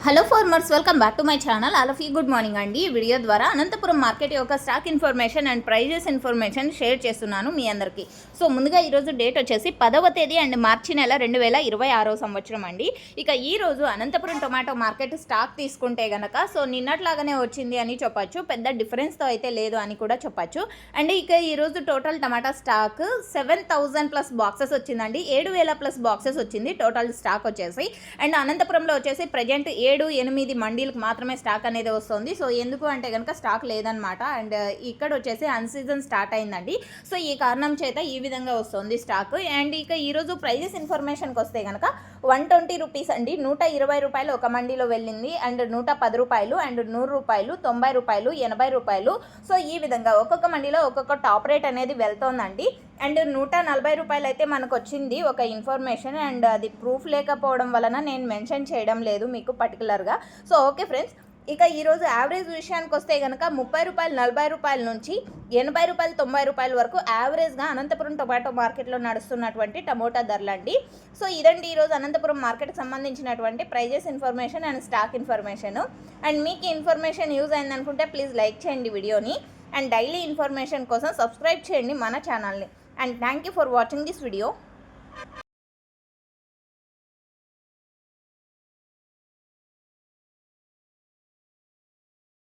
Hello farmers, welcome back to my channel. All of you good morning అండి. ఈ video ద్వారా Anantapuram market యొక్క stock information and prices information share చేస్తున్నాను మీ అందరికీ. సో ముందుగా ఈరోజు డేట్ వచ్చేసి 10వ తేదీ అండ్ మార్చి నెల 2026 సంవత్సరం అండి. ఇక ఈరోజు అనంతపురం టొమాటో మార్కెట్ స్టాక్ తీసుకుంటే గనక సో నిన్నట్లాగానే వచ్చింది అని చెప్పచ్చు. పెద్ద డిఫరెన్స్తో అయితే లేదు అని కూడా చెప్పచ్చు. అండ్ ఇక ఈరోజు టోటల్ టమాటా స్టాక్ 7,000+ బాక్సెస్ వచ్చిందండి. 7,000+ బాక్సెస్ వచ్చింది టోటల్ స్టాక్ వచ్చేసి. అండ్ అనంతపురంలో వచ్చేసి ప్రజెంట్ 7-8 మండీలకు మాత్రమే స్టాక్ అనేది వస్తుంది. సో ఎందుకు అంటే కనుక స్టాక్ లేదనమాట. అండ్ ఇక్కడ వచ్చేసి అన్సీజన్ స్టార్ట్ అయిందండి. సో ఈ కారణం చేత ఈ విధంగా వస్తుంది స్టాక్. అండ్ ఇక ఈరోజు ప్రైజెస్ ఇన్ఫర్మేషన్కి వస్తే కనుక 120 రూపీస్ అండి. 120 రూపాయలు ఒక మండీలో వెళ్ళింది. అండ్ 110 రూపాయలు అండ్ 100 రూపాయలు, 90 రూపాయలు, 80 రూపాయలు. సో ఈ విధంగా ఒక్కొక్క మండీలో ఒక్కొక్క టాప్ రేట్ అనేది వెళ్తోందండి. అండ్ 140 రూపాయలు అయితే మనకు వచ్చింది ఒక ఇన్ఫర్మేషన్. అండ్ అది ప్రూఫ్ లేకపోవడం వలన నేను మెన్షన్ చేయడం లేదు మీకు పర్టికులర్గా. సో ఓకే ఫ్రెండ్స్, ఇక ఈరోజు యావరేజ్ విషయానికి వస్తే కనుక 30 రూపాయలు 40 రూపాయల నుంచి 80 రూపాయలు 90 రూపాయల వరకు యావరేజ్గా అనంతపురం టొమాటో మార్కెట్లో నడుస్తున్నటువంటి టమోటా ధరలండి. సో ఇదండి ఈరోజు అనంతపురం మార్కెట్కి సంబంధించినటువంటి prices information and stock information. And మీకు ఇన్ఫర్మేషన్ యూజ్ అయిందనుకుంటే ప్లీజ్ లైక్ చేయండి వీడియోని. అండ్ డైలీ ఇన్ఫర్మేషన్ కోసం సబ్స్క్రైబ్ చేయండి మన ఛానల్ని. And thank you for watching this video.